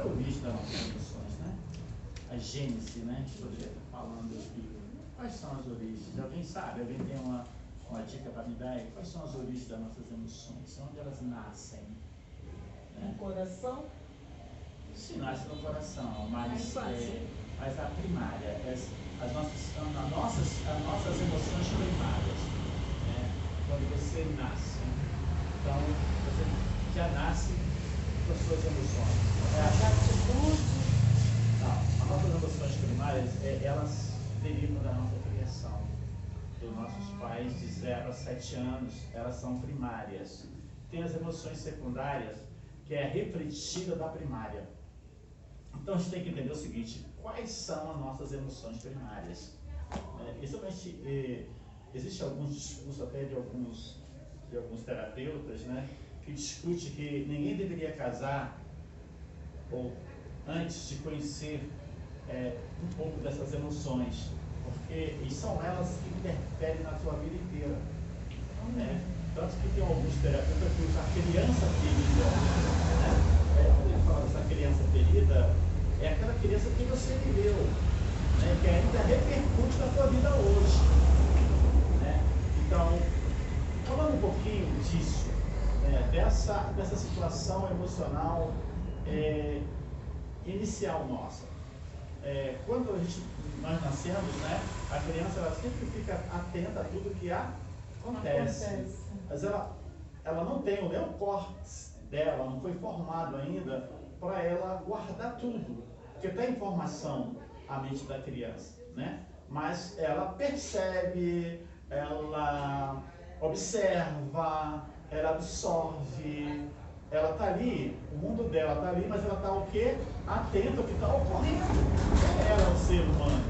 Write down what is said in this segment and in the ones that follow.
é a origem das nossas emoções, né? A gênese, né? A gente está falando aqui. Quais são as origens? Alguém sabe? Alguém tem uma dica para me dar? Quais são as origens das nossas emoções? Onde elas nascem? No coração? Sim, nasce no coração, mas a primária, as nossas emoções primárias, né? Quando você nasce, então você já nasce com as suas emoções. As atitudes? Não, as nossas emoções primárias, elas derivam da nossa criação, dos nossos pais de 0 a 7 anos, elas são primárias. Tem as emoções secundárias, que é a refletida da primária. Então a gente tem que entender o seguinte: quais são as nossas emoções primárias? Existe alguns discursos até de alguns terapeutas, né, que discute que ninguém deveria casar ou antes de conhecer um pouco dessas emoções, porque são elas que interferem na sua vida inteira. Né? Tanto que tem alguns terapeutas que usam a criança ferida. Né? Quando ele fala dessa criança ferida, é aquela criança que você viveu, né? Que ainda repercute na sua vida hoje. Né? Então, falando um pouquinho disso, dessa situação emocional inicial nossa. Quando nós nascemos, né, a criança ela sempre fica atenta a tudo que acontece. Mas ela não tem o neocórtex dela, não foi formado ainda para ela guardar tudo, porque tem informação a mente da criança, né? Mas ela percebe, ela observa, ela absorve, ela está ali, o mundo dela está ali, mas ela está o quê? Atenta ao que está ocorrendo. Ela é um ser humano.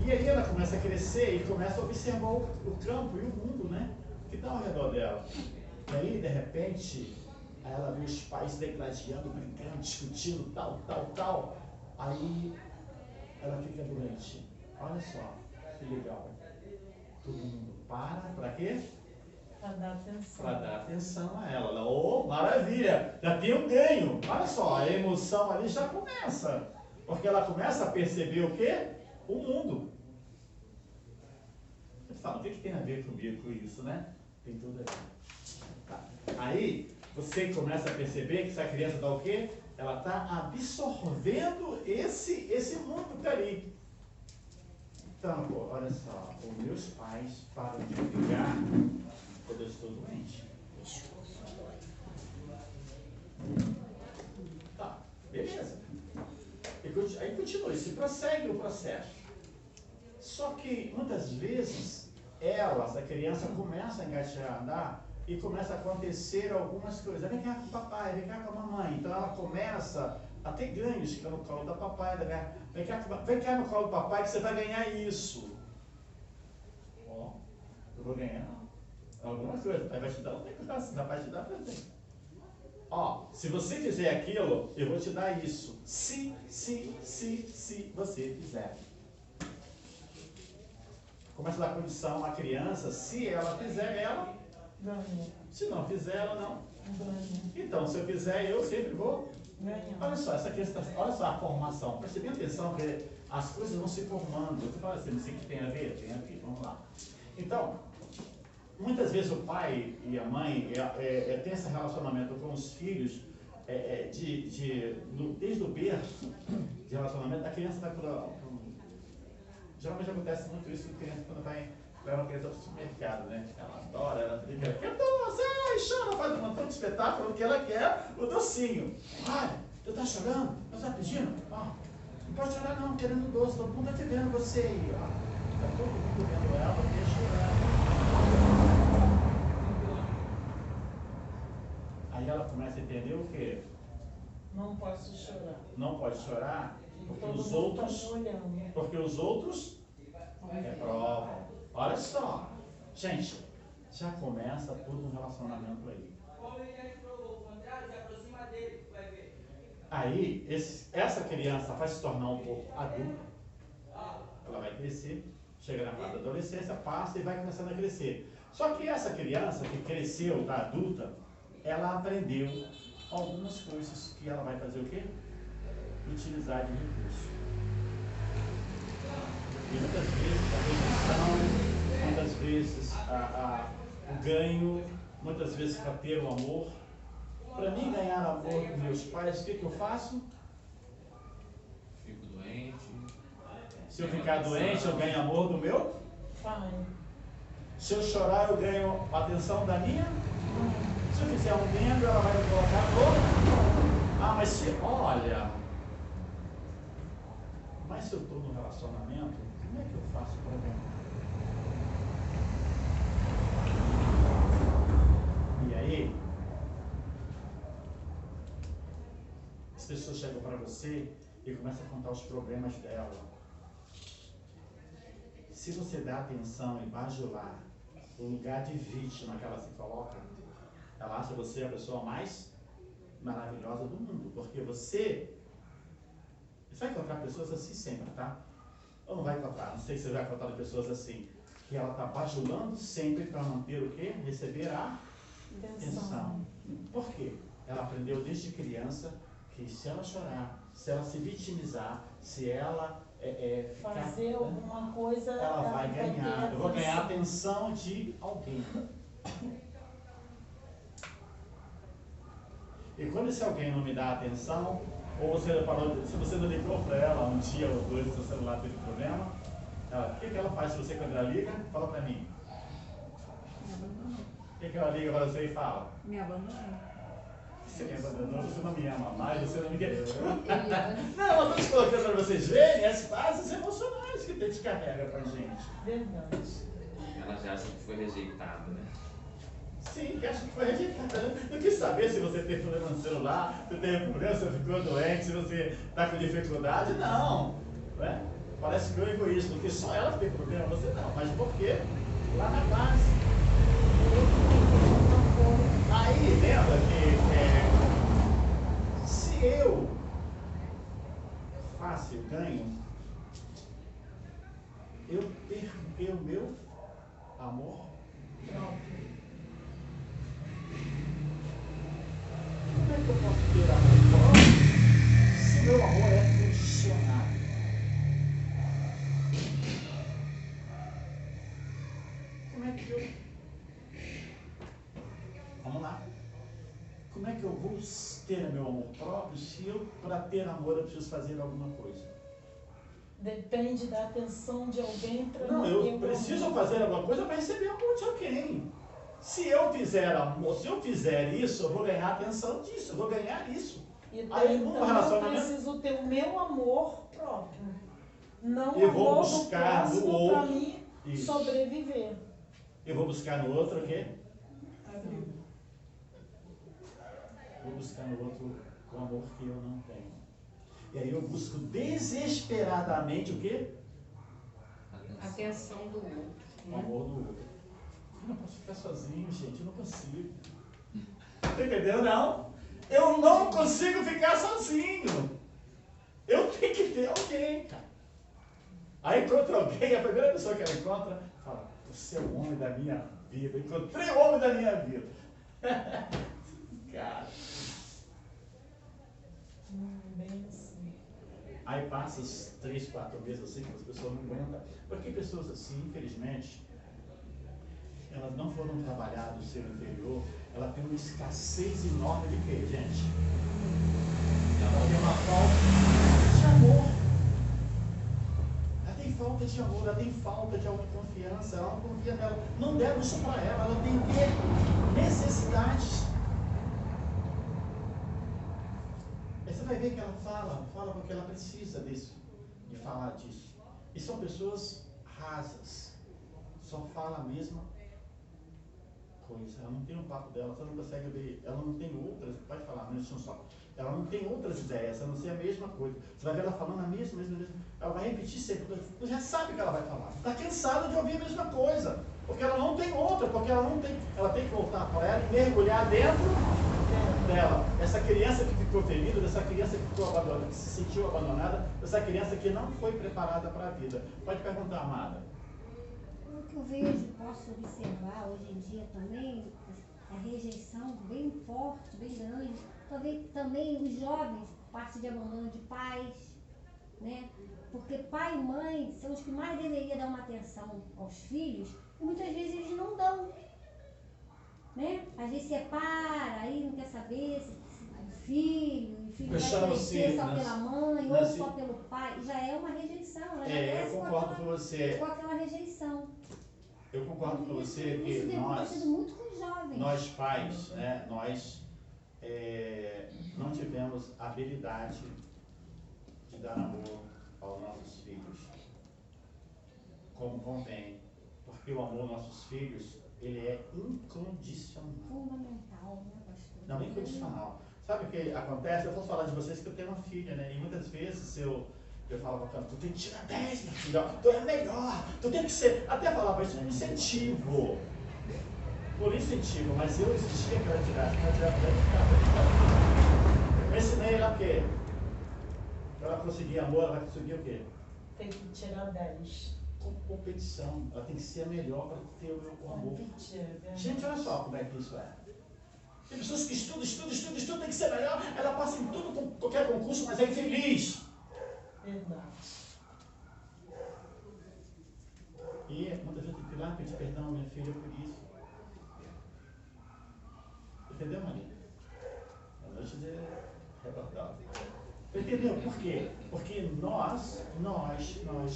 E aí ela começa a crescer e começa a observar o campo e o mundo, né, que está ao redor dela. E aí, de repente, ela vê os pais degladiando, brincando, discutindo, tal. Aí ela fica doente. Olha só, que legal. Todo mundo para quê? Para dar atenção. Para dar atenção a ela. Oh, maravilha! Já tem um ganho. Olha só, a emoção ali já começa. Porque ela começa a perceber o quê? O mundo. Você fala, o que tem a ver comigo com isso, né? Tem tudo a ver. Tá. Aí, você começa a perceber que essa criança está o quê? Ela está absorvendo esse mundo que está ali. Então, pô, olha só, os meus pais param de brigar quando eu estou doente. Tá, beleza. Aí continua, se prossegue o processo. Só que muitas vezes a criança começa a engatear, a andar e começa a acontecer algumas coisas. Vem cá com o papai, vem cá com a mamãe. Então ela começa a ter ganhos, fica no colo da papai, vem cá no colo do papai que você vai ganhar isso. Ó, eu vou ganhar alguma coisa, o pai vai te dar um negócio, o pai vai te dar presente. Ó, se você fizer aquilo, eu vou te dar isso. Se você fizer. Começa a dar condição à criança, se ela fizer, ela ganha. Se não fizer, ela não ganha. Então, se eu fizer, eu sempre vou ganhar. Olha só, essa questão, olha só a formação. Preste bem atenção que as coisas vão se formando. Você fala assim, não sei o que tem a ver? Tem a ver, vamos lá. Então, muitas vezes o pai e a mãe têm esse relacionamento com os filhos desde o berço de relacionamento. A criança vai geralmente acontece muito isso com a criança quando leva a criança para o supermercado, né? Ela adora, ela fica, quer doce, chama, faz um montão de espetáculo porque ela quer o docinho. Olha, tu tá chorando? Você tá pedindo? Ó, não pode chorar não, querendo doce, todo mundo tá te vendo você aí, ó. Tá todo mundo vendo ela, deixa chorar. Aí ela começa a entender o quê? Não posso chorar. Não pode chorar porque Todo os mundo outros. tá me olhando. Porque os outros reprovam. Olha só, gente, já começa todo um relacionamento aí. Aí, essa criança vai se tornar um pouco adulta, ela vai crescer, chega na fase da adolescência, passa e vai começando a crescer. Só que essa criança que cresceu, da adulta, ela aprendeu algumas coisas que ela vai fazer o quê? Utilizar de recurso. E muitas vezes a redenção, muitas vezes o ganho, muitas vezes para ter o amor. Para mim ganhar amor dos meus pais, o que eu faço? Fico doente. Se eu ficar doente, eu ganho amor do meu Pai. Se eu chorar, eu ganho a atenção da minha. Se eu fizer um membro, ela vai me colocar no. Ah, mas se. Olha. Mas se eu estou no relacionamento, como é que eu faço para ganhar? E aí, as pessoas chegam para você e começam a contar os problemas dela. Se você dá atenção e bajular o lugar de vítima que ela se coloca, ela acha você a pessoa mais maravilhosa do mundo, porque você vai encontrar pessoas assim sempre, tá? Ou não vai encontrar, não sei se você vai encontrar pessoas assim, que ela está bajulando sempre para manter o quê? Receber a atenção. Por quê? Ela aprendeu desde criança que se ela chorar, se ela se vitimizar, se ela fazer alguma coisa, ela vai ganhar. Eu vou ganhar a atenção de alguém. E quando esse alguém não me dá atenção, ou você parou, se você não ligou para ela um dia ou dois, seu celular teve problema, o que ela faz se você, quando ela liga? Fala para mim. O que ela liga para você e fala? Me abandonou. Você me abandonou, você não me ama mais, você não me quer. Não, eu estou colocando para vocês verem as fases emocionais que Deus carrega para a gente. Verdade. Ela já acha que foi rejeitada, né? Sim, que acha que foi rejeitada. Não quis saber se você tem problema no celular, se teve problema, se você ficou doente, se você está com dificuldade. Não. Né? Parece que é um egoísmo, porque só ela tem problema, você não. Mas por quê? Lá na base. Aí lembra que se eu faço, eu ganho, eu perco o meu amor próprio. Como é que eu posso ter amor próprio se meu amor é condicionado? Como é que eu... Vamos lá. Como é que eu vou ter meu amor próprio se eu, para ter amor, eu preciso fazer alguma coisa? Depende da atenção de alguém para Não, eu preciso fazer alguma coisa para receber amor de alguém. Se eu fizer amor, se eu fizer isso, eu vou ganhar a atenção disso, eu vou ganhar isso. E aí então no relacionamento eu preciso ter o meu amor próprio. Não eu vou amor do buscar no próximo para outro mim isso. sobreviver. Eu vou buscar no outro o quê? Vou buscar no outro o amor que eu não tenho. E aí eu busco desesperadamente o quê? Atenção do outro. O amor do outro. Eu não posso ficar sozinho, gente, eu não consigo. Tá entendendo? Não. Eu não consigo ficar sozinho. Eu tenho que ter alguém, cara. Aí encontra alguém, a primeira pessoa que ela encontra, fala, você é o homem da minha vida. Encontrei o homem da minha vida. Cara. Bem assim. Aí passa os 3, 4 meses assim, que as pessoas não aguentam. Porque pessoas assim, infelizmente, elas não foram trabalhar do seu interior, ela tem uma escassez enorme de quê, gente? Ela tem uma falta de amor. Ela tem falta de amor, ela tem falta de autoconfiança, ela não confia nela. Não deram isso para ela, ela tem que ter necessidades. Aí você vai ver que ela fala porque ela precisa disso, de falar disso. E são pessoas rasas, só fala a mesma coisa. Ela não tem o papo dela, você não consegue ver, ela não tem outras, pode falar, não é só. Ela não tem outras ideias, a não ser a mesma coisa. Você vai ver ela falando a mesma. Ela vai repetir sempre, você já sabe o que ela vai falar. Está cansada de ouvir a mesma coisa, porque ela não tem outra, porque ela tem que voltar para ela e mergulhar dentro dela. Essa criança que ficou ferida, essa criança que ficou abandonada, que se sentiu abandonada, essa criança que não foi preparada para a vida. Pode perguntar, amada. O que eu vejo, posso observar hoje em dia também, a rejeição bem forte, bem grande, também os jovens, parte de abandono de pais, né? Porque pai e mãe são os que mais deveriam dar uma atenção aos filhos e muitas vezes eles não dão, né? Às vezes separa, aí não quer saber se o filho vai crescer só pela mãe ou só pelo pai, já é uma rejeição, ela já cresce com aquela rejeição. Eu concordo com você que isso acontecido muito com os jovens. Nós pais, né, nós não tivemos habilidade de dar amor aos nossos filhos como convém, porque o amor aos nossos filhos, ele é incondicional. Fundamental, né, pastor? Não, incondicional. Sabe o que acontece? Eu vou falar de vocês que eu tenho uma filha, né, e muitas vezes eu falo para ela, tu tem que tirar 10, minha filha, tu é melhor, tu tem que ser, até falar para isso é um incentivo. Por incentivo, mas eu existia que ela tirasse, ela tirava 10 de cada. Eu ensinei ela o quê? Para ela conseguir amor, ela vai conseguir o quê? Tem que tirar 10. Competição, ela tem que ser a melhor para ter o amor. Gente, olha só como é que isso é. Tem pessoas que estudam, tem que ser melhor, ela passa em tudo, com qualquer concurso, mas é infeliz. Verdade. E muitas vezes eu tenho que ir lá pedir perdão, minha filha, por isso. Entendeu, Maria? É noite de rebordar. Entendeu? Por quê? Porque nós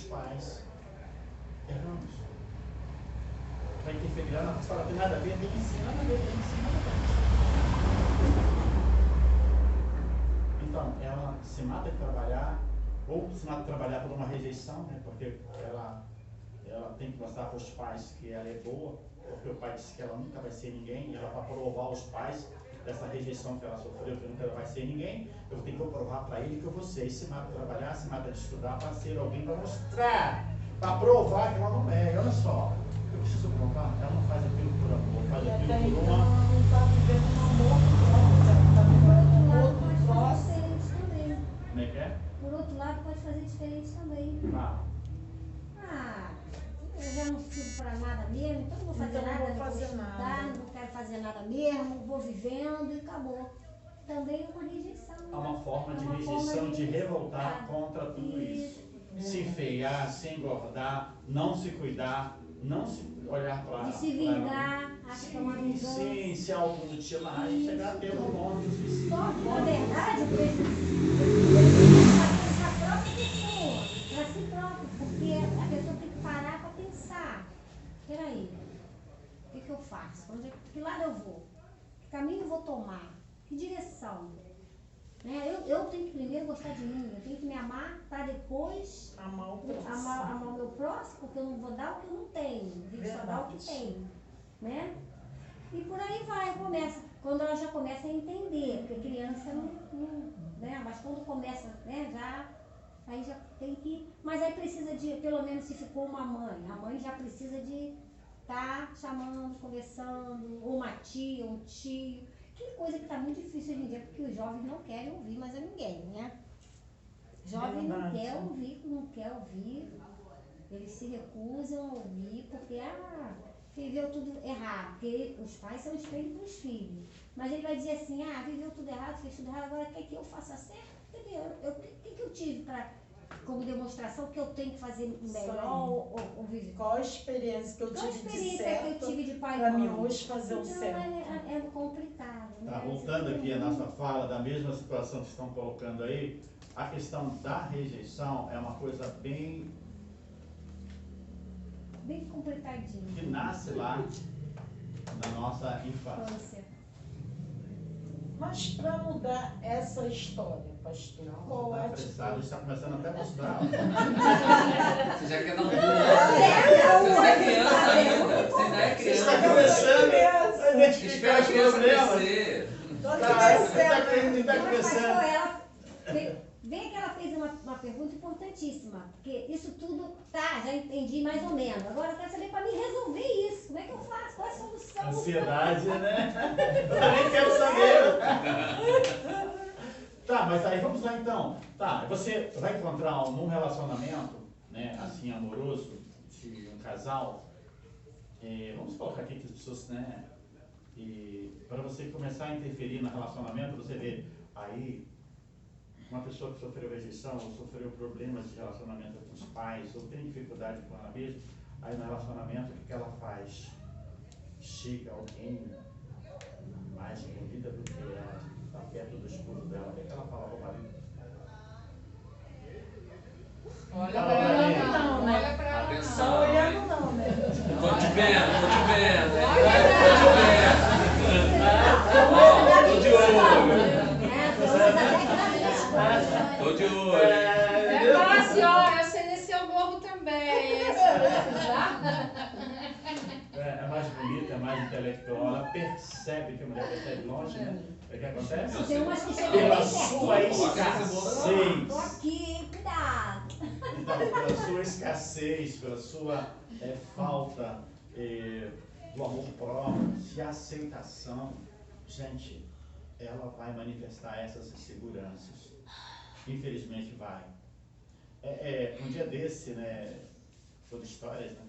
pais, erramos. Vai interferir, não fala, tem nada a ver, tem que ensinar nada a ver, tem que ensinar nada a ver. Então, ela se mata de trabalhar, ou se mata de trabalhar por uma rejeição, né? Porque ela tem que mostrar para os pais que ela é boa, porque o pai disse que ela nunca vai ser ninguém, e ela para provar aos pais dessa rejeição que ela sofreu, que nunca vai ser ninguém, eu tenho que provar para ele que eu vou ser. E se mata de trabalhar, se mata de estudar, para ser alguém, para mostrar, para provar que ela não é. E olha só, eu preciso provar, ela não faz aquilo por amor, faz aquilo por uma... Não está vivendo um amor próximo. Como é que é? Por outro lado, pode fazer diferente também. Eu já não sirvo para nada mesmo, então não vou fazer nada, não vou estudar, não quero fazer nada mesmo, vou vivendo e acabou. Também é uma rejeição. É uma forma de rejeição, de revoltar contra tudo isso. Se enfeiar, se engordar, não se cuidar, não se olhar para... De se vingar, acho que é uma vingança. Sim, se automutilar e chegar a ter um monte de suicídio. Só que, na verdade, o prejuízo para a própria pessoa, para si próprio, porque a pessoa tem que parar para pensar. Peraí, o que eu faço? Que lado eu vou? Que caminho eu vou tomar? Que direção? Né? Eu tenho que primeiro gostar de mim, eu tenho que me amar para depois amar o próximo. Amar o meu próximo, porque eu não vou dar o que eu não tenho, eu tenho que só dar o que tenho. Né? E por aí vai, começa. Quando ela já começa a entender, porque criança não né? Mas quando começa, né, aí já tem que... Mas aí precisa de, pelo menos se ficou uma mãe, a mãe já precisa de estar chamando, conversando, ou uma tia, um tio. Que coisa que está muito difícil hoje em dia, porque os jovens não querem ouvir mais a ninguém, né? Jovem não quer ouvir, eles se recusam a ouvir, porque viveu tudo errado, porque os pais são espelho para os filhos. Mas ele vai dizer assim, viveu tudo errado, fez tudo errado, agora quer que eu faça certo? Entendeu? O que eu tive como demonstração que eu tenho que fazer melhor ou viver? Qual a experiência que eu tive de certo? Que eu tive de pai para mim hoje fazer o certo? É complicado. Tá, voltando aqui a nossa fala da mesma situação que estão colocando aí, a questão da rejeição é uma coisa bem complicadinho. Que nasce lá na nossa infância. Mas para mudar essa história, pastor, qual é a apressado, está começando até a mostrar. Você já quer dar um pulo? Você é criança ainda. Você ainda é criança. Você está começando a identificar os problemas. Você está começando. Vem que ela fez uma pergunta importantíssima, porque isso tudo já entendi mais ou menos. Agora eu quero saber para mim resolver isso. Como é que eu faço? Qual é a solução? Ansiedade, né? Eu também quero saber. Tá, mas aí vamos lá então. Tá, você vai encontrar num relacionamento, né, assim, amoroso, de um casal, vamos colocar aqui que as pessoas, né, E para você começar a interferir no relacionamento, você vê aí uma pessoa que sofreu rejeição, ou sofreu problemas de relacionamento com os pais, ou tem dificuldade com ela mesma, aí no relacionamento, o que ela faz? Chega alguém mais bonita do que ela, está perto do esposo dela, o que ela fala para o marido? Olha Fala pra pra ela mim. não, né? Olha pra ela. Atenção. Só olhando não, né? Tô te vendo, tô te vendo. Tô de olho. Tô de olho. É fácil, ó, eu sei nesse eu morro também. É mais bonita, é mais intelectual, ela percebe que a mulher percebe longe, né? O que acontece? Tem umas que chegam Pela bem sua pertinho. escassez. Tô aqui, cuidado. Então, pela sua escassez, pela sua falta do amor próprio, de aceitação, gente, ela vai manifestar essas inseguranças. Infelizmente vai. Um dia desse, né, sobre histórias, né,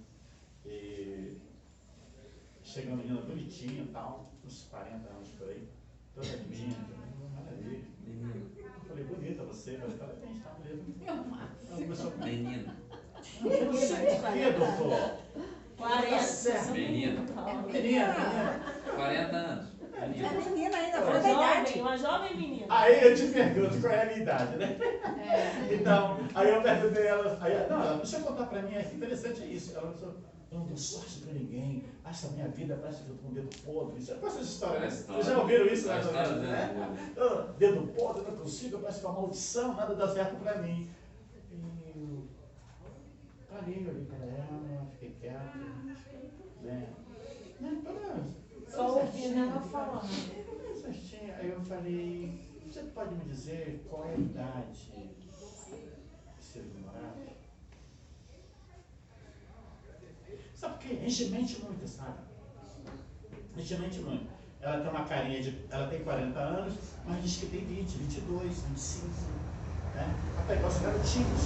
chega uma menina bonitinha e tal, uns 40 anos por aí, toda linda, maravilha. Eu falei, bonita você, eu falei, parabéns, tá mesmo. Menino. Não sei por que, doutor. 40. certo. Menino. Menina. 40 anos. É Menino. menina ainda, Uma fora da idade. jovem, uma jovem menina. Aí eu te pergunto qual é a minha idade, né? Então, aí eu perguntei a ela, ela deixa eu contar pra mim, é interessante isso. Ela falou, eu não dou sorte pra ninguém, essa minha vida parece que eu tô com o dedo podre. Você conhece essa história, né? Vocês já ouviram isso, né? Dedo podre, eu não consigo, parece que é uma maldição, nada dá certo pra mim. E eu parei, olhei pra ela, fiquei quieto, né? Só ouvindo ela falando. Aí eu falei, você pode me dizer qual é a idade de seu namorado? Sabe por quê? Enche mente muito, sabe? Enche mente muito. Ela tem uma carinha de... Ela tem 40 anos, mas diz que tem 20, 22, 25. Né? Até igual os garotinhos,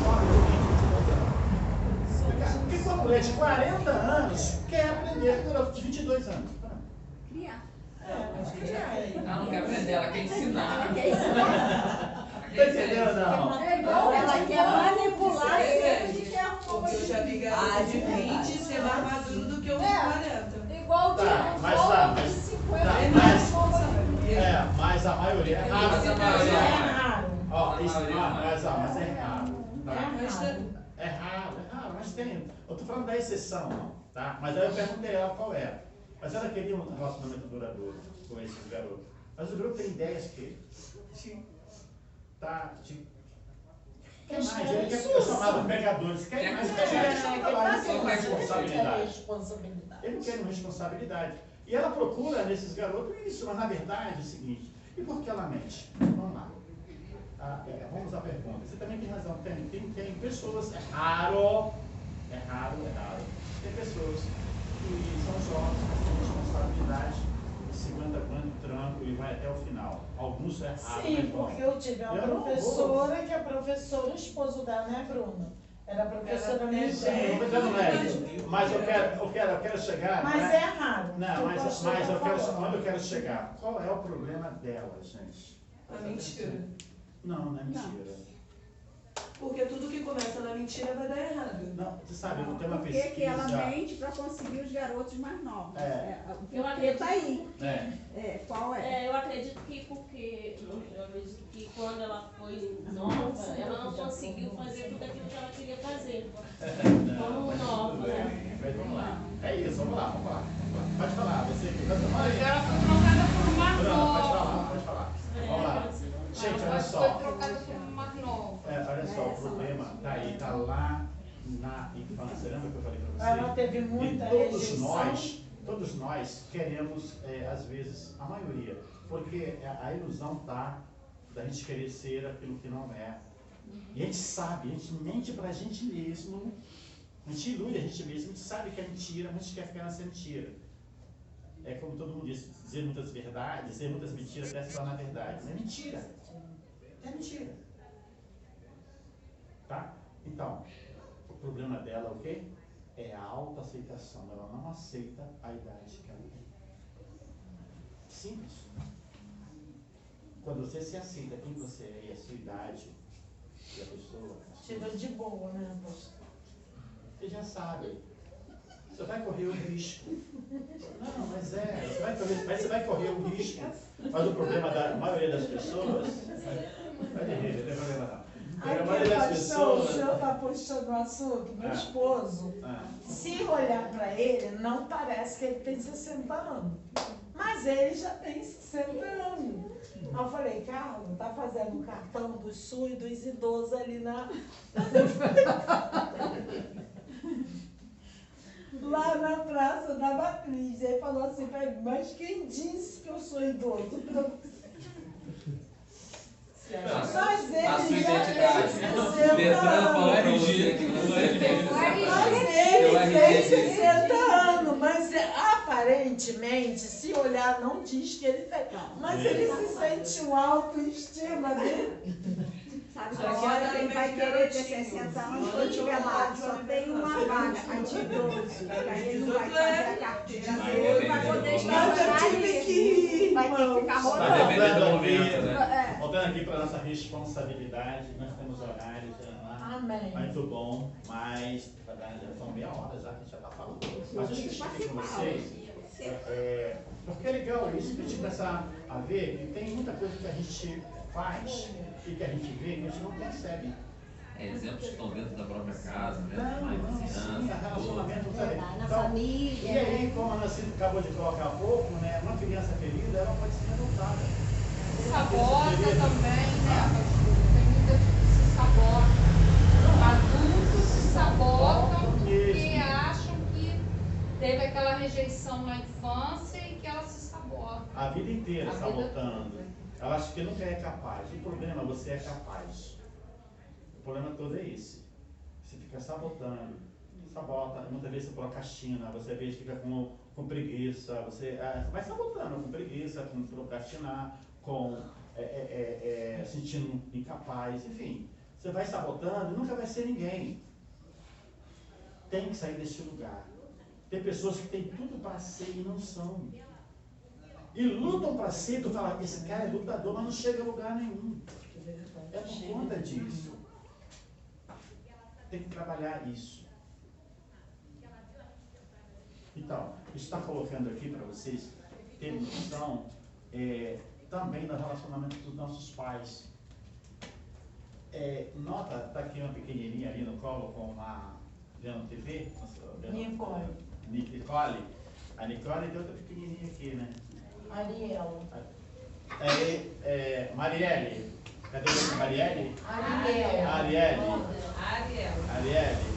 jovens de 20, 22 anos. Porque uma mulher de 40 anos quer aprender com ela de 22 anos. Criar. Ela não quer aprender, ela quer ensinar. Ela quer ensinar. Tá entendendo, não? É igual ela quer manipular Verdade. e quer arrumar. Porque eu já vi garota de 20 ser mais maduro do que o de 40. Igual de Tá, um mas jovem tá, de mas- 50 tá, anos. mas- Mas a maioria é raro. Mas a É maioria raro. Ó, A isso, maioria não é. mas é raro. Tá? Mas tá- É raro, mas tem. Eu tô falando da exceção, não, tá? Mas aí eu perguntei a ela qual era. Mas ela queria um relacionamento duradouro com esse garoto. Mas o garoto tem ideias que... Tá, quer mais? Ele quer ser chamado pegadores. Quer mais? Responsabilidade. Ele não quer uma responsabilidade. E ela procura nesses garotos isso, mas na verdade é o seguinte, e por que ela mente? Vamos lá. Vamos à pergunta. Você também tem razão, tem pessoas, é raro, tem pessoas que são jovens, mas têm responsabilidade, e se aguenta tranco e vai até o final. Alguns é raro, Sim, mas porque eu tive uma Eu não professora que a professora, o esposo dela, né, Bruno? Era professora Era minha. Sim, mas eu não é. Mas eu quero chegar. Mas né? é raro. Não, que o pastor mas tá eu quero, falando. onde eu quero chegar? Qual é o problema dela, gente? A mentira. Não é mentira. Porque tudo que começa na mentira vai dar errado. Não, você sabe, não tem uma Por que pesquisa. que ela mente para conseguir os garotos mais novos? O Eu porquê acredito tá aí. Qual é? Eu acredito que quando ela foi nova, ela não conseguiu fazer tudo aquilo que ela queria fazer. Como nova, né? Mas vamos lá. É isso, vamos lá. Pode falar, você que canta Mas mais. ela foi trocada por uma Pode nova. falar. Vamos lá. Gente, olha Ela só. foi trocada por uma nova. Olha só, o problema tá aí, tá lá na infância. Lembra que eu falei pra Ela vocês? teve muita E rejeição. todos nós queremos, às vezes, a maioria, porque a ilusão tá da gente querer ser aquilo que não é. E a gente sabe, a gente mente pra gente mesmo, a gente ilude a gente mesmo, a gente sabe que é mentira, mas a gente quer ficar nessa mentira. É como todo mundo diz, dizer muitas verdades, dizer muitas mentiras até se tornar verdade. Mas é mentira. É mentira. Tá? Então, o problema dela é o quê? É a autoaceitação. Ela não aceita a idade que ela tem. simples. Quando você se aceita quem você é e a sua idade, e a pessoa... Tira de boa, né, pastor? Você já sabe. Você vai correr o risco. Não, mas você vai correr o risco. Mas o problema da maioria das pessoas... Pode rir, não tem problema não. A maioria das pessoas... O senhor está puxando o assunto. Meu esposo, se olhar para ele, não parece que ele tem 60 anos. Mas ele já tem 60 anos. Eu falei, Carlos, tá fazendo um cartão do SUS e dos idosos ali na... lá na Praça da Matriz. Ele falou assim pra mim, mas quem disse que eu sou idoso? Mas ele a sua já identidade. tem 60 Detran falou pra anos. você que você tem Mas ele tem 60 anos, mas aparentemente, se olhar, não diz que ele tem. Mas ele se sente uma autoestima dele. Sabe que agora quem vai querer ter 60 anos quando tiver lá, só tem uma vaga, a de idoso. Aí ele não vai fazer a carteira dele, vai poder estar ali, vai ter que ficar Vai depender do rodando. momento, né? Voltando aqui para a nossa responsabilidade, nós temos horários, Amém. muito bom, mas são meia hora já que a gente já está falando. Mas deixa eu explicar com vocês, porque é legal isso, que a gente começar a ver que tem muita coisa que a gente faz e que a gente vê que a gente não percebe. Exemplos que estão dentro da própria casa, né? Sim, relacionamento, sabe? Na Então, família. E aí, como a Nancy acabou de colocar há pouco, né, uma criança ferida, ela pode ser adotada. Sabota também, né, pastor? Tem muita gente que se sabota. Adultos se sabotam porque acham que teve aquela rejeição na infância e que ela se sabota. A vida inteira A vida sabotando. toda. Ela acha que nunca é capaz. O problema, você é capaz. O problema todo é esse. Você fica sabotando. Sabota, muitas vezes você procrastina, você às vezes fica com preguiça, você vai sabotando com preguiça, com procrastinar, com sentindo incapaz, enfim. Você vai sabotando e nunca vai ser ninguém. Tem que sair desse lugar. Tem pessoas que têm tudo para ser e não são. E lutam para ser, tu fala, esse cara é lutador, mas não chega a lugar nenhum. É por conta disso. Tem que trabalhar isso. Então, está colocando aqui para vocês terem noção também do relacionamento dos nossos pais. Nota, está aqui uma pequenininha ali no colo com uma vendo TV. Nicole. Nicole. A Nicole tem outra pequenininha aqui, né? Ariel. Marielle. Cadê a Marielle? Ariel. Arielle. Ariel. Arielle.